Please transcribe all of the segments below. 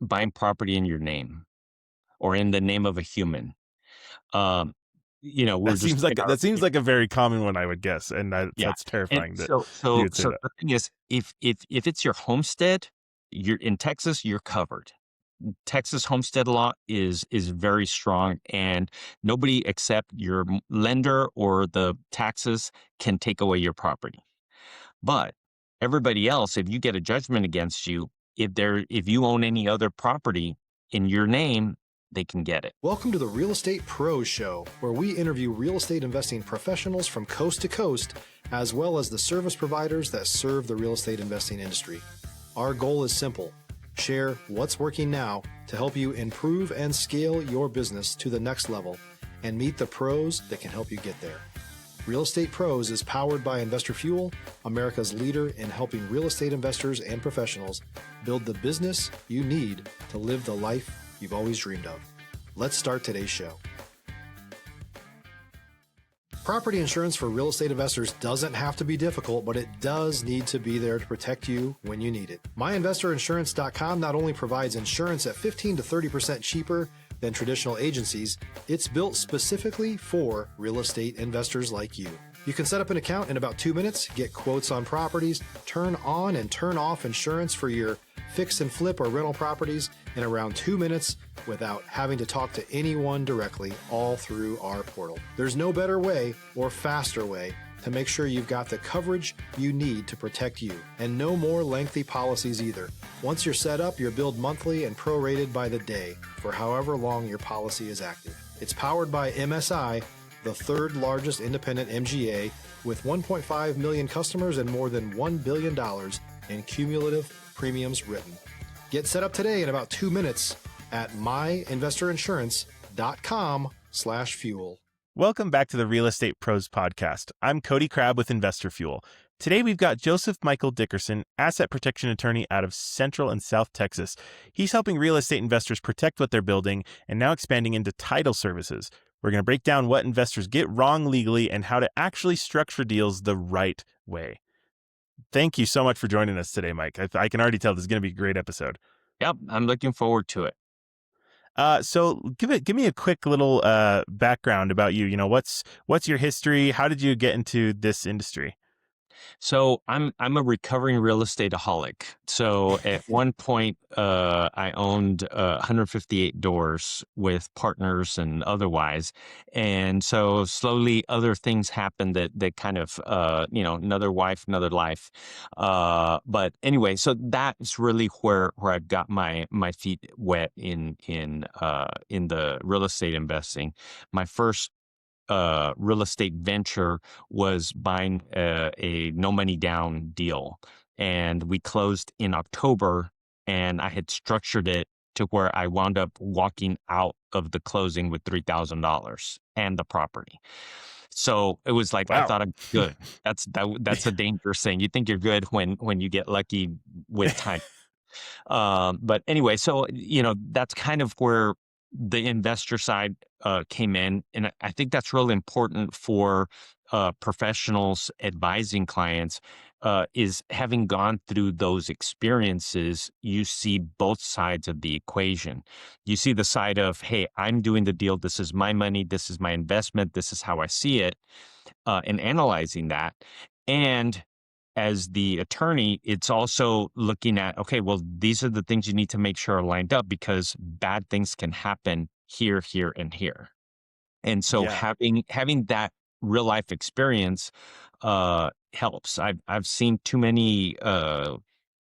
buying property in your name or in the name of a human. Um, we're just in our, That seems like a very common one, I would guess, and yeah. that's And terrifying that so, you so, would say so that. the thing is, if it's your homestead, you're in Texas, you're covered. Texas homestead law is very strong, and nobody except your lender or the taxes can take away your property. But everybody else, if you get a judgment against you, if you own any other property in your name, they can get it. Welcome to the Real Estate Pros Show, where we interview real estate investing professionals from coast to coast, as well as the service providers that serve the real estate investing industry. Our goal is simple: share what's working now to help you improve and scale your business to the next level and meet the pros that can help you get there. Real Estate Pros is powered by Investor Fuel, America's leader in helping real estate investors and professionals build the business you need to live the life you've always dreamed of. Let's start today's show. Property insurance for real estate investors doesn't have to be difficult, but it does need to be there to protect you when you need it. MyInvestorInsurance.com not only provides insurance at 15 to 30% cheaper than traditional agencies, it's built specifically for real estate investors like you. You can set up an account in about 2 minutes, get quotes on properties, turn on and turn off insurance for your fix and flip or rental properties in around 2 minutes without having to talk to anyone directly, all through our portal. There's no better way or faster way to make sure you've got the coverage you need to protect you, and no more lengthy policies either. Once you're set up, you're billed monthly and prorated by the day for however long your policy is active. It's powered by MSI, the third largest independent MGA, with 1.5 million customers and more than $1 billion in cumulative premiums written. Get set up today in about 2 minutes at myinvestorinsurance.com/fuel. Welcome back to the Real Estate Pros Podcast. I'm Cody Crabb with Investor Fuel. Today we've got Joseph Michael Dickerson, asset protection attorney out of Central and South Texas. He's helping real estate investors protect what they're building and now expanding into title services. We're going to break down what investors get wrong legally and how to actually structure deals the right way. Thank you so much for joining us today, Mike. I can already tell this is going to be a great episode. Yep, I'm looking forward to it. So give me a quick little background about you. What's your history? How did you get into this industry? So I'm a recovering real estate-aholic. So at one point, I owned 158 doors with partners and otherwise, and so slowly other things happened that kind of another wife, another life. But anyway, so that's really where I got my feet wet in the real estate investing. My first real estate venture was buying a no money down deal. And we closed in October, and I had structured it to where I wound up walking out of the closing with $3,000 and the property. So it was like, I Wow. thought I'm good. That's a dangerous thing. You think you're good when you get lucky with time. But anyway, so, that's kind of where the investor side came in. And I think that's really important for professionals advising clients, is having gone through those experiences, you see both sides of the equation. You see the side of, hey, I'm doing the deal. This is my money. This is my investment. This is how I see it, and analyzing that. And as the attorney, it's also looking at, okay, well, these are the things you need to make sure are lined up because bad things can happen here, here, and here. And so Yeah. having that real life experience helps. I've seen too many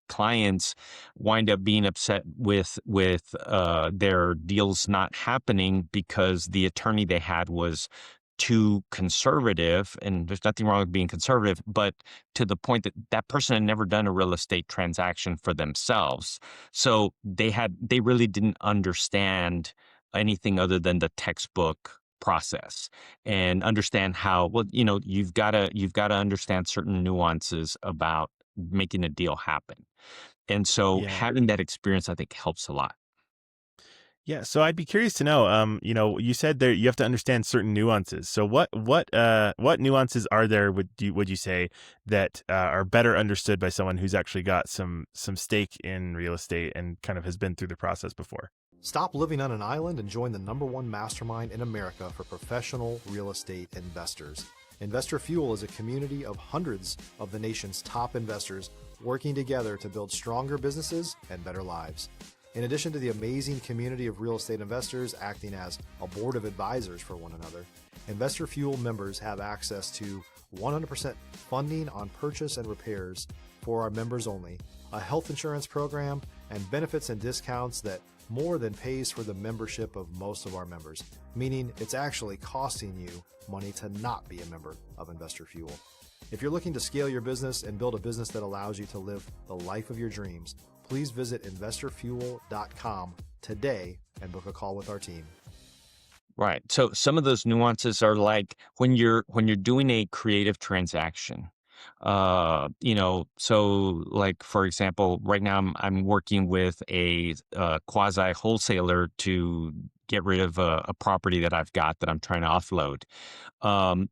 clients wind up being upset with their deals not happening because the attorney they had was too conservative. And there's nothing wrong with being conservative, but to the point that that person had never done a real estate transaction for themselves. So they really didn't understand anything other than the textbook process and understand how, well, you've got to understand certain nuances about making a deal happen. And so Yeah. having that experience, I think, helps a lot. Yeah, so I'd be curious to know, you said there you have to understand certain nuances. So what nuances are there would you say that are better understood by someone who's actually got some stake in real estate and kind of has been through the process before? Stop living on an island and join the #1 mastermind in America for professional real estate investors. Investor Fuel is a community of hundreds of the nation's top investors working together to build stronger businesses and better lives. In addition to the amazing community of real estate investors acting as a board of advisors for one another, Investor Fuel members have access to 100% funding on purchase and repairs for our members only, a health insurance program, and benefits and discounts that more than pays for the membership of most of our members, meaning it's actually costing you money to not be a member of Investor Fuel. If you're looking to scale your business and build a business that allows you to live the life of your dreams, please visit investorfuel.com today and book a call with our team. Right. So some of those nuances are like when you're doing a creative transaction. So like for example, right now I'm working with a quasi wholesaler to get rid of a property that I've got that I'm trying to offload. Um,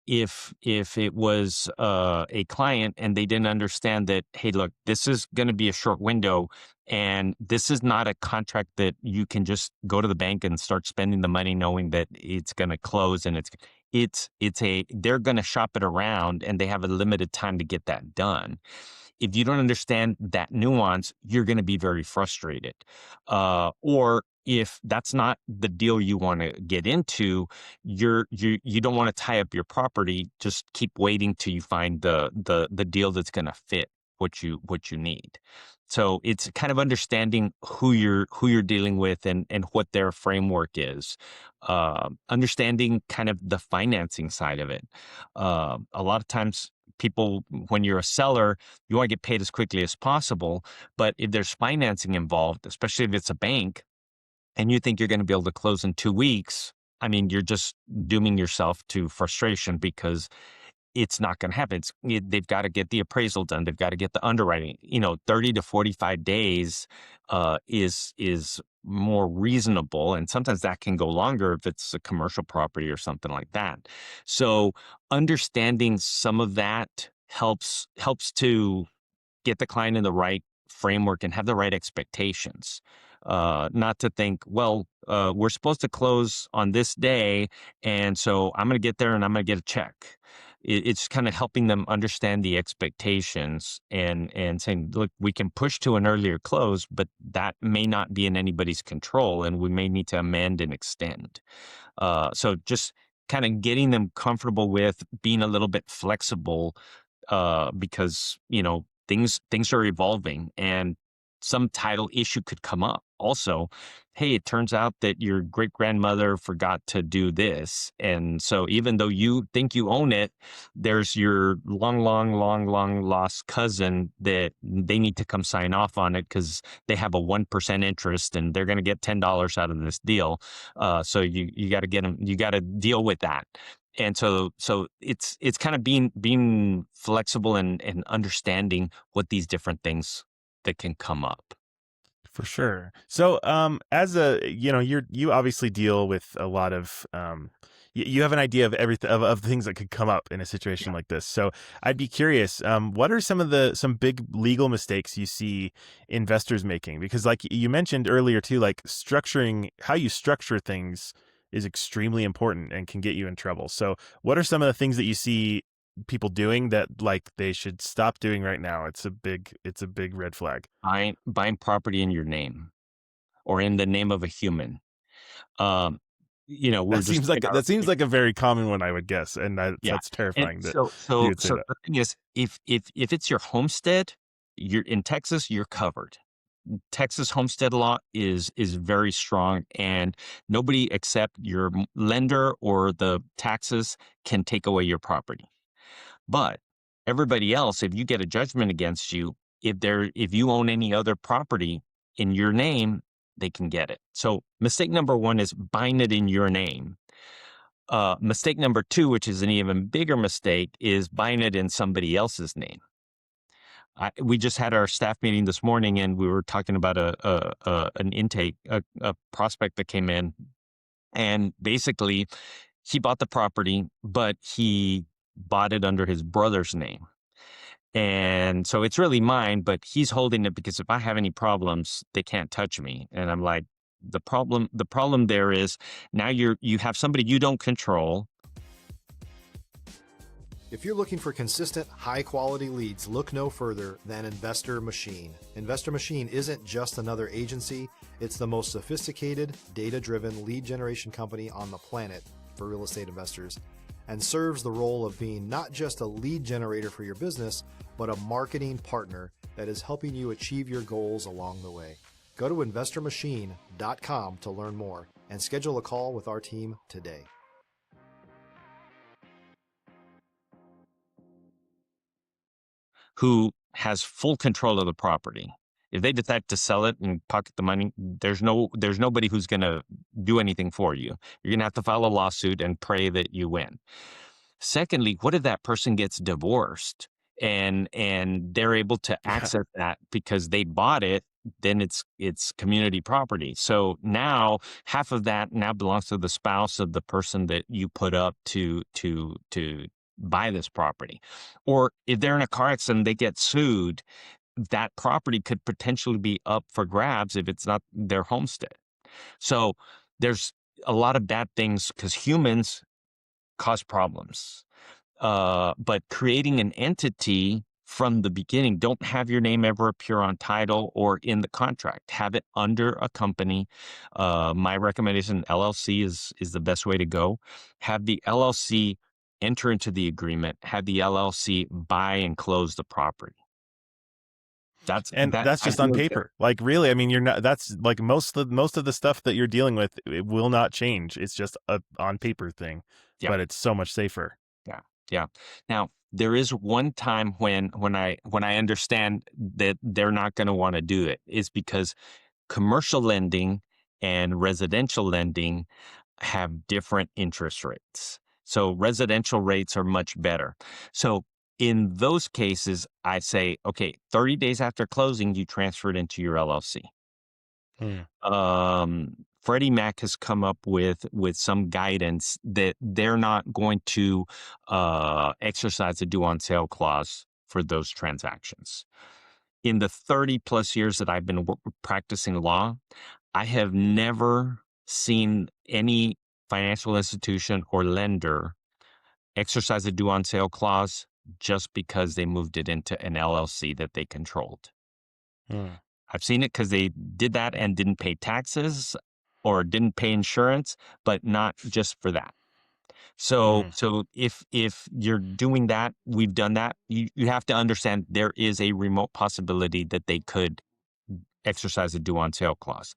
if it was a client and they didn't understand that, hey, look, this is going to be a short window, and this is not a contract that you can just go to the bank and start spending the money knowing that it's going to close, and they're going to shop it around and they have a limited time to get that done. If you don't understand that nuance, you're going to be very frustrated. Or if that's not the deal you want to get into, you don't want to tie up your property. Just keep waiting till you find the deal that's going to fit what you need. So it's kind of understanding who you're dealing with and what their framework is. Understanding kind of the financing side of it. A lot of times people, when you're a seller, you want to get paid as quickly as possible. But if there's financing involved, especially if it's a bank, and you think you're going to be able to close in 2 weeks, I mean, you're just dooming yourself to frustration because it's not going to happen. They've got to get the appraisal done. They've got to get the underwriting. 30 to 45 days is more reasonable, and sometimes that can go longer if it's a commercial property or something like that. So understanding some of that helps to get the client in the right framework and have the right expectations. Not to think, well, we're supposed to close on this day, and so I'm going to get there and I'm going to get a check. It's kind of helping them understand the expectations and saying, look, we can push to an earlier close, but that may not be in anybody's control, and we may need to amend and extend. So just kind of getting them comfortable with being a little bit flexible, because things are evolving and some title issue could come up. Also, hey, it turns out that your great grandmother forgot to do this. And so even though you think you own it, there's your long, long, long, long lost cousin that they need to come sign off on it because they have a 1% interest and they're going to get $10 out of this deal. So you got to get them, you got to deal with that. And so it's kind of being flexible and understanding what these different things that can come up. For sure. So, as you obviously deal with a lot of, you have an idea of everything of things that could come up in a situation like this. So I'd be curious, what are some big legal mistakes you see investors making? Because like you mentioned earlier too, like how you structure things is extremely important and can get you in trouble. So what are some of the things that you see people doing that like they should stop doing right now? It's a big red flag. Buying property in your name or in the name of a human. That seems like a very common one, I would guess, and that's terrifying. And That so you so would say so that. the thing is, if it's your homestead, you're in Texas, you're covered. Texas homestead law is very strong, and nobody except your lender or the taxes can take away your property. But everybody else, if you get a judgment against you, if you own any other property in your name, they can get it. So mistake number one is buying it in your name. Mistake number two, which is an even bigger mistake, is buying it in somebody else's name. We just had our staff meeting this morning, and we were talking about an intake, a prospect that came in, and basically he bought the property, but he bought it under his brother's name. And so it's really mine, but he's holding it because if I have any problems, they can't touch me. And I'm like, the problem there is now you have somebody you don't control. If you're looking for consistent, high-quality leads, look no further than Investor Machine. Investor Machine isn't just another agency. It's the most sophisticated, data-driven lead generation company on the planet for real estate investors, and serves the role of being not just a lead generator for your business, but a marketing partner that is helping you achieve your goals along the way. Go to investormachine.com to learn more and schedule a call with our team today. Who has full control of the property. If they decide to sell it and pocket the money, there's nobody who's going to do anything for you. You're going to have to file a lawsuit and pray that you win. Secondly, what if that person gets divorced and they're able to access that because they bought it? Then it's community property. So now half of that now belongs to the spouse of the person that you put up to buy this property. Or if they're in a car accident, they get sued, that property could potentially be up for grabs if it's not their homestead. So there's a lot of bad things because humans cause problems. But creating an entity from the beginning, don't have your name ever appear on title or in the contract. Have it under a company. My recommendation, LLC is the best way to go. Have the LLC enter into the agreement. Have the LLC buy and close the property. That's just on paper. Like really, I mean, you're not. That's like most of the stuff that you're dealing with. It will not change. It's just a on paper thing, but it's so much safer. Yeah. Now there is one time when I understand that they're not going to want to do it is because commercial lending and residential lending have different interest rates. So residential rates are much better. So in those cases, I say, okay, 30 days after closing, you transfer it into your LLC. Freddie Mac has come up with some guidance that they're not going to exercise a due on sale clause for those transactions. In the 30 plus years that I've been practicing law, I have never seen any financial institution or lender exercise a due on sale clause just because they moved it into an LLC that they controlled. I've seen it because they did that and didn't pay taxes or didn't pay insurance, but not just for that. So if you're doing that, we've done that, you have to understand there is a remote possibility that they could exercise a due on sale clause.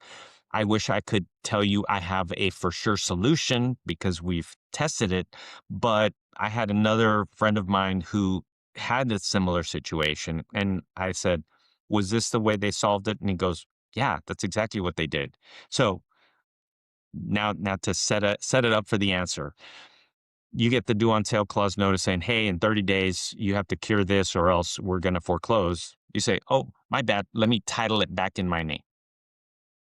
I wish I could tell you I have a for sure solution because we've tested it, but I had another friend of mine who had a similar situation. And I said, was this the way they solved it? And he goes, yeah, that's exactly what they did. So now to set it up for the answer, you get the due on sale clause notice saying, hey, in 30 days, you have to cure this or else we're going to foreclose. You say, oh, my bad. Let me title it back in my name.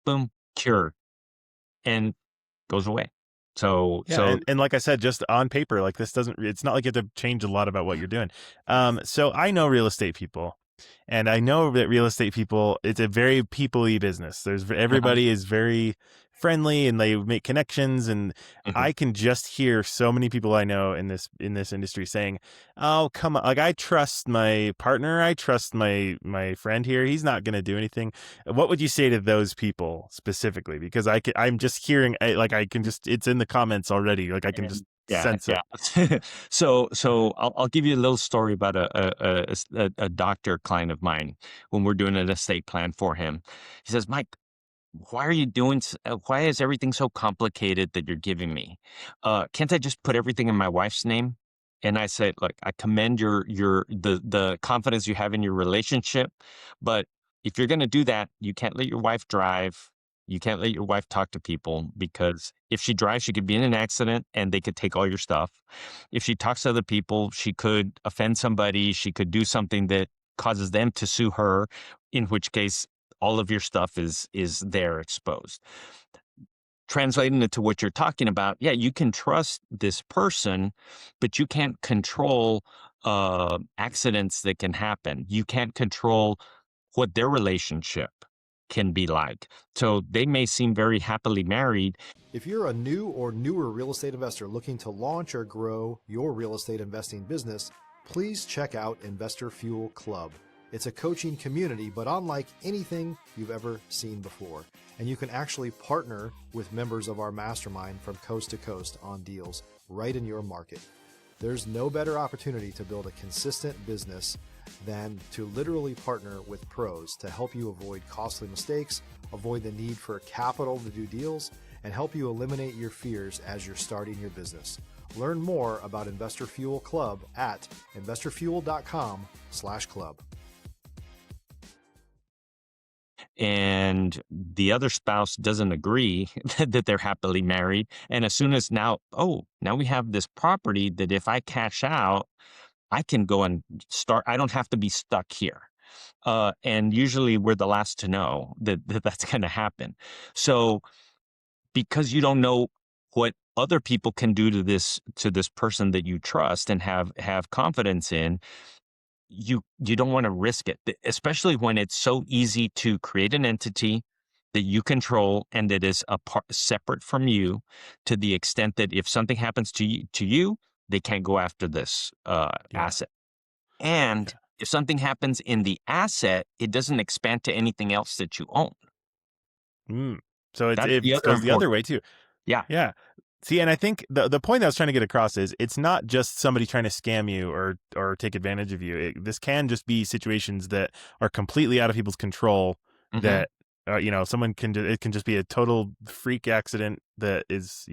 Boom, cured, and goes away. So like I said, just on paper, like this it's not like you have to change a lot about what you're doing. So I know real estate people, and I know that real estate people, it's a very people-y business. Everybody is very friendly and they make connections, and I can just hear so many people I know in this industry saying, oh, come on, like I trust my partner, I trust my friend here, he's not going to do anything. What would you say to those people specifically? Because I'm just hearing, it's in the comments already, like I can just sense it. So I'll give you a little story about a doctor client of mine when we're doing an estate plan for him. He says, Mike, why is everything so complicated that you're giving me? Can't I just put everything in my wife's name? And I said, look, I commend the confidence you have in your relationship, but if you're going to do that, you can't let your wife drive. You can't let your wife talk to people, because if she drives, she could be in an accident and they could take all your stuff. If she talks to other people, she could offend somebody. She could do something that causes them to sue her, in which case all of your stuff is there exposed. Translating it to what you're talking about, yeah, you can trust this person, but you can't control accidents that can happen. You can't control what their relationship can be like. So they may seem very happily married. If you're a new or newer real estate investor looking to launch or grow your real estate investing business, please check out Investor Fuel Club. It's a coaching community, but unlike anything you've ever seen before. And you can actually partner with members of our mastermind from coast to coast on deals right in your market. There's no better opportunity to build a consistent business than to literally partner with pros to help you avoid costly mistakes, avoid the need for capital to do deals, and help you eliminate your fears as you're starting your business. Learn more about Investor Fuel Club at investorfuel.com/club. And the other spouse doesn't agree that they're happily married. And as soon as now we have this property that if I cash out, I can go and start, I don't have to be stuck here. And usually we're the last to know that's going to happen. So because you don't know what other people can do to this person that you trust and have confidence in, you don't want to risk it, especially when it's so easy to create an entity that you control and that is separate from you, to the extent that if something happens to you, they can't go after this asset. And if something happens in the asset, it doesn't expand to anything else that you own. So it goes the other way too. Yeah. See, and I think the point I was trying to get across is it's not just somebody trying to scam you or take advantage of you. This can just be situations that are completely out of people's control. Mm-hmm. That someone it can just be a total freak accident that is,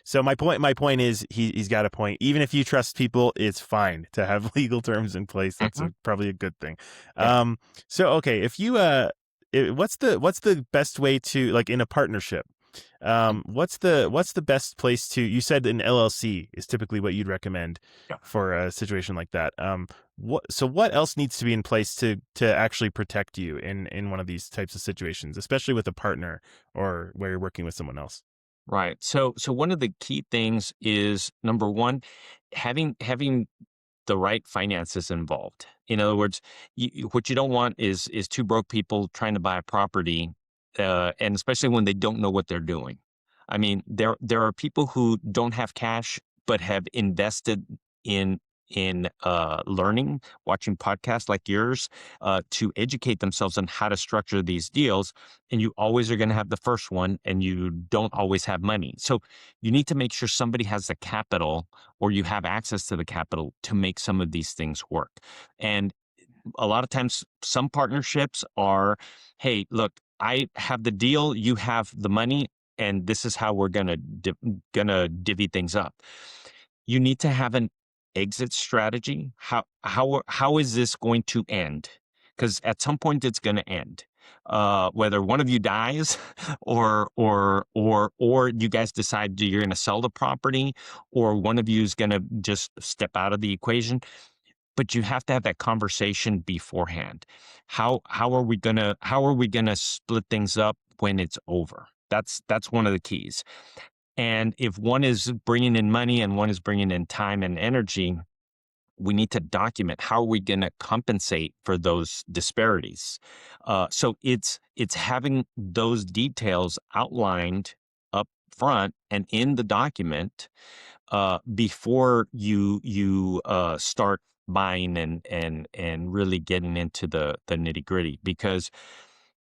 So my point is he's got a point. Even if you trust people, it's fine to have legal terms in place. That's probably a good thing. Yeah. So okay, if you what's the best way to, like, in a partnership? What's the best place to? You said an LLC is typically what you'd recommend for a situation like that. What else needs to be in place to actually protect you in one of these types of situations, especially with a partner or where you're working with someone else? Right. So one of the key things is, number one, having the right finances involved. In other words, what you don't want is two broke people trying to buy a property. And especially when they don't know what they're doing. I mean, there are people who don't have cash but have invested in learning, watching podcasts like yours, to educate themselves on how to structure these deals. And you always are going to have the first one, and you don't always have money. So you need to make sure somebody has the capital, or you have access to the capital to make some of these things work. And a lot of times, some partnerships are, hey, look, I have the deal, you have the money, and this is how we're gonna divvy things up. You need to have an exit strategy. How is this going to end? Because at some point it's going to end. Whether one of you dies, or you guys decide you're going to sell the property, or one of you is going to just step out of the equation. But you have to have that conversation beforehand. How are we gonna split things up when it's over? That's one of the keys. And if one is bringing in money and one is bringing in time and energy, we need to document how are we going to compensate for those disparities. So it's having those details outlined up front and in the document before you start buying and really getting into the nitty gritty. Because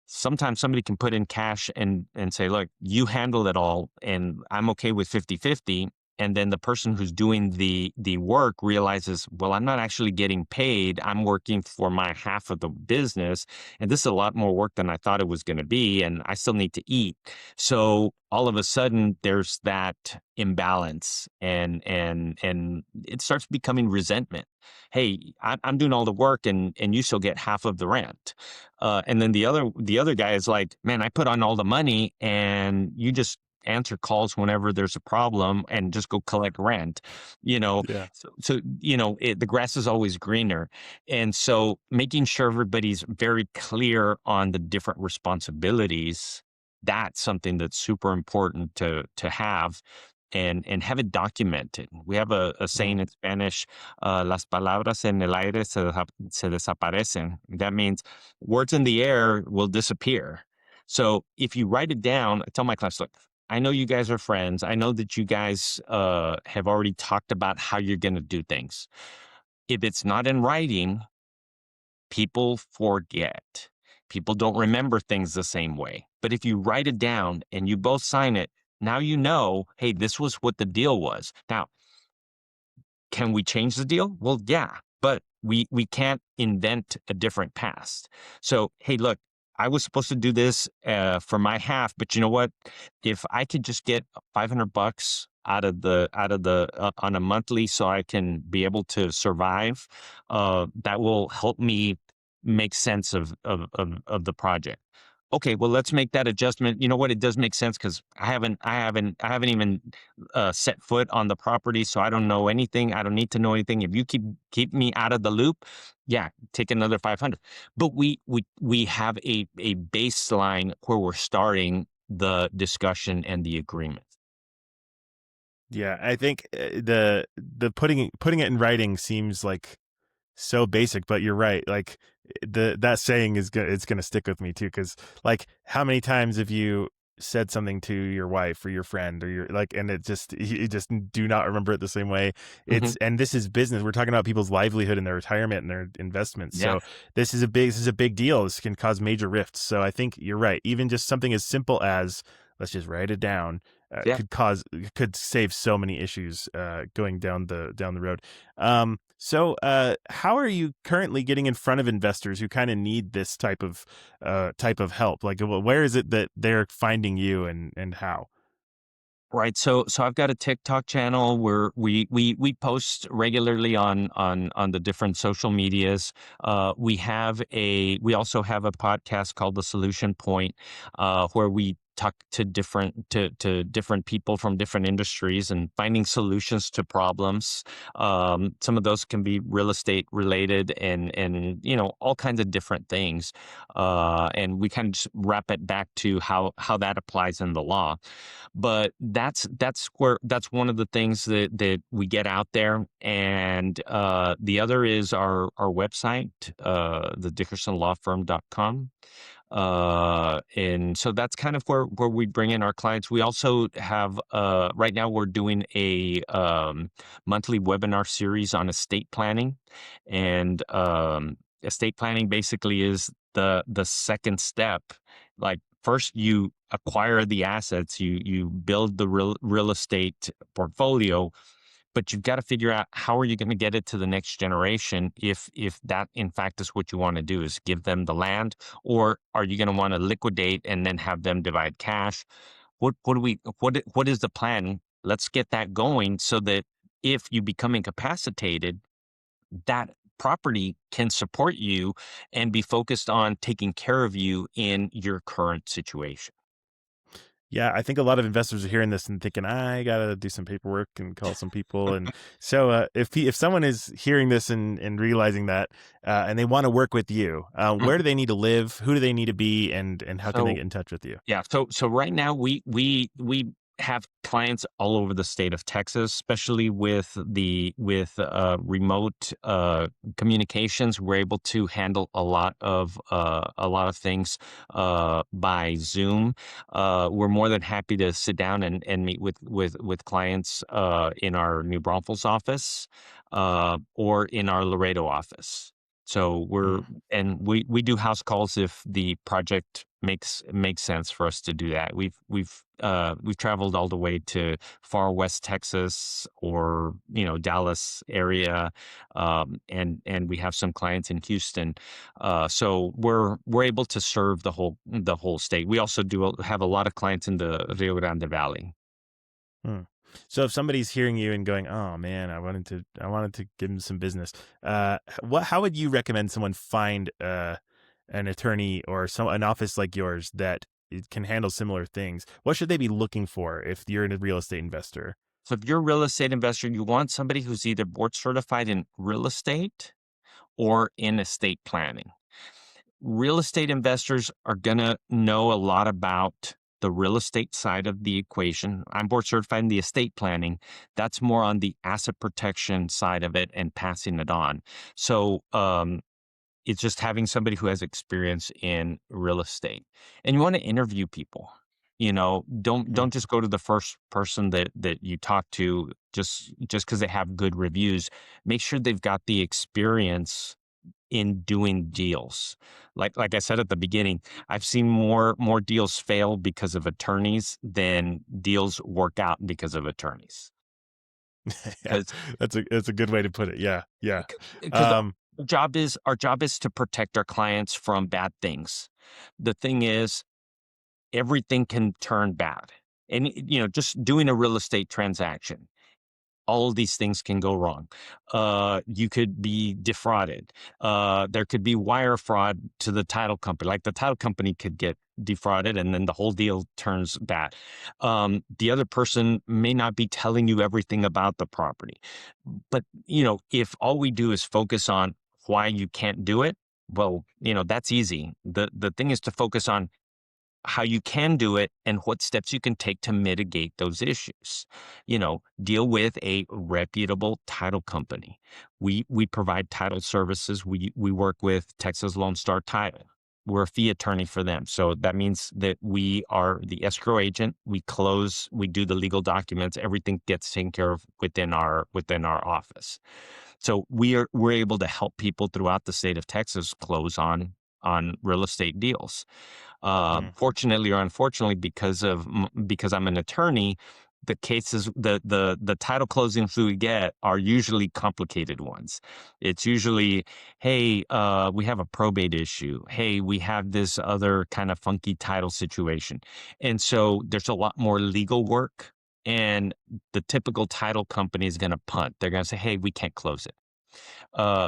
sometimes somebody can put in cash and say, look, you handle it all and I'm okay with 50-50. And then the person who's doing the work realizes, well, I'm not actually getting paid. I'm working for my half of the business. And this is a lot more work than I thought it was going to be. And I still need to eat. So all of a sudden there's that imbalance, and it starts becoming resentment. Hey, I'm doing all the work and you still get half of the rent. And then the other guy is like, man, I put on all the money and you just answer calls whenever there's a problem and just go collect rent, you know. Yeah. So you know, the grass is always greener. And so making sure everybody's very clear on the different responsibilities, that's something that's super important to have and have it documented. We have a saying in Spanish, las palabras en el aire se desaparecen. That means words in the air will disappear. So if you write it down, I tell my class, look, I know you guys are friends. I know that you guys have already talked about how you're going to do things. If it's not in writing, people forget. People don't remember things the same way. But if you write it down and you both sign it, now you know, hey, this was what the deal was. Now, can we change the deal? Well, yeah, but we can't invent a different past. So, hey, look, I was supposed to do this for my half, but you know what? If I could just get $500 out of the on a monthly, so I can be able to survive, that will help me make sense of the project. Okay, well, let's make that adjustment. You know what? It does make sense because I haven't even set foot on the property, so I don't know anything. I don't need to know anything. If you keep me out of the loop, yeah, take another 500. But we have a baseline where we're starting the discussion and the agreement. Yeah, I think the putting it in writing seems like so basic, but you're right. Like that saying it's gonna stick with me too, because like how many times have you said something to your wife or your friend or your like, and you just do not remember it the same way. Hmm. And this is business. We're talking about people's livelihood and their retirement and their investments. Yeah, So this is a big deal. This can cause major rifts. So I think you're right. Even just something as simple as let's just write it down yeah. could save so many issues going down the road. So how are you currently getting in front of investors who kind of need this type of help? Like, where is it that they're finding you, and how? Right. So I've got a TikTok channel where we post regularly on the different social medias. We also have a podcast called The Solution Point, where we talk to different people from different industries and finding solutions to problems. Some of those can be real estate related and you know, all kinds of different things. And we kind of just wrap it back to how that applies in the law. But that's one of the things that we get out there. And the other is our website, thedickersonlawfirm.com. And so that's kind of where we bring in our clients. We also have right now we're doing a monthly webinar series on estate planning. And estate planning basically is the second step. Like, first you acquire the assets, you build the real estate portfolio, but you've got to figure out how are you going to get it to the next generation, if that in fact is what you want to do, is give them the land, or are you going to want to liquidate and then have them divide cash? What is the plan? Let's get that going so that if you become incapacitated, that property can support you and be focused on taking care of you in your current situation. Yeah, I think a lot of investors are hearing this and thinking, I gotta do some paperwork and call some people. And so, if someone is hearing this and realizing that, and they want to work with you, where do they need to live? Who do they need to be? And how can they So get in touch with you? yeah, so right now we have clients all over the state of Texas, especially with remote communications. We're able to handle a lot of things by Zoom. We're more than happy to sit down and meet with clients in our New Braunfels office or in our Laredo office. So Mm. we do house calls if the project makes sense for us to do that. We've traveled all the way to far west Texas, or you know, Dallas area, and we have some clients in Houston. So we're able to serve the whole state. We also have a lot of clients in the Rio Grande Valley. Hmm. So if somebody's hearing you and going, "Oh man, I wanted to give them some business," how would you recommend someone find an attorney or an office like yours that it can handle similar things. What should they be looking for if you're a real estate investor? So if you're a real estate investor, you want somebody who's either board certified in real estate or in estate planning. Real estate investors are going to know a lot about the real estate side of the equation. I'm board certified in the estate planning. That's more on the asset protection side of it and passing it on. So it's just having somebody who has experience in real estate. And you want to interview people. Don't just go to the first person that you talk to just because they have good reviews. Make sure they've got the experience in doing deals. Like I said at the beginning, I've seen more deals fail because of attorneys than deals work out because of attorneys. Yeah, that's a good way to put it. Yeah. Because our job is to protect our clients from bad things. The thing is, everything can turn bad. And just doing a real estate transaction, all of these things can go wrong. You could be defrauded. There could be wire fraud to the title company. Like the title company could get defrauded and then the whole deal turns bad. The other person may not be telling you everything about the property. But, if all we do is focus on why you can't do it, well, that's easy. The thing is to focus on how you can do it and what steps you can take to mitigate those issues. Deal with a reputable title company. We provide title services. We work with Texas Lone Star Title. We're a fee attorney for them. So that means that we are the escrow agent. We close, we do the legal documents. Everything gets taken care of within our office. So we're able to help people throughout the state of Texas close on real estate deals. Fortunately or unfortunately, because I'm an attorney, the cases, the title closings we get are usually complicated ones. It's usually, hey, we have a probate issue. Hey, we have this other kind of funky title situation. And so there's a lot more legal work, and the typical title company is going to punt. They're going to say, hey, we can't close it.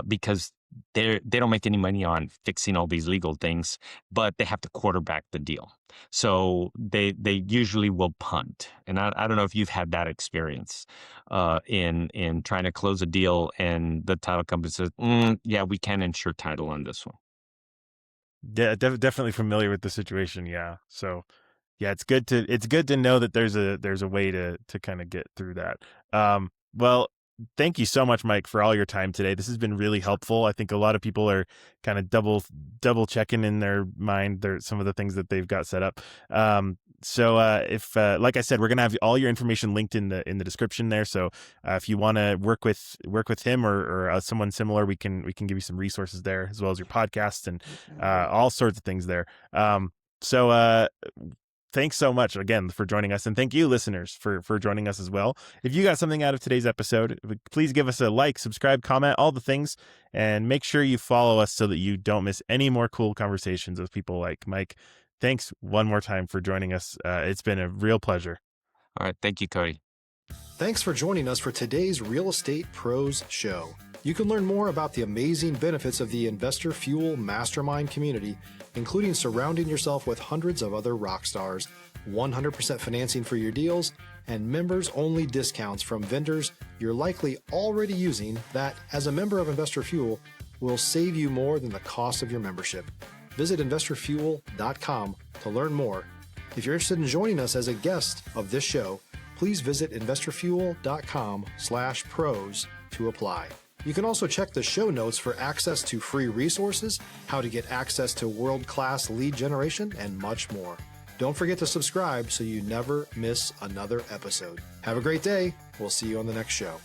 Because they don't make any money on fixing all these legal things, but they have to quarterback the deal. So they usually will punt. And I don't know if you've had that experience in trying to close a deal and the title company says, yeah, we can't insure title on this one. Yeah, definitely familiar with the situation. Yeah. So yeah, it's good to know that there's a way to kind of get through that. Well, thank you so much, Mike, for all your time today. This has been really helpful. I think a lot of people are kind of double checking in their mind some of the things that they've got set up. So if like I said, we're gonna have all your information linked in the description there. So if you want to work with him or someone similar, we can give you some resources there, as well as your podcast and all sorts of things there. So thanks so much again for joining us. And thank you, listeners, for joining us as well. If you got something out of today's episode, please give us a like, subscribe, comment, all the things. And make sure you follow us so that you don't miss any more cool conversations with people like Mike. Thanks one more time for joining us. It's been a real pleasure. All right. Thank you, Cody. Thanks for joining us for today's Real Estate Pros Show. You can learn more about the amazing benefits of the Investor Fuel Mastermind community, including surrounding yourself with hundreds of other rock stars, 100% financing for your deals, and members-only discounts from vendors you're likely already using that, as a member of Investor Fuel, will save you more than the cost of your membership. Visit investorfuel.com to learn more. If you're interested in joining us as a guest of this show, please visit investorfuel.com/pros to apply. You can also check the show notes for access to free resources, how to get access to world-class lead generation, and much more. Don't forget to subscribe so you never miss another episode. Have a great day. We'll see you on the next show.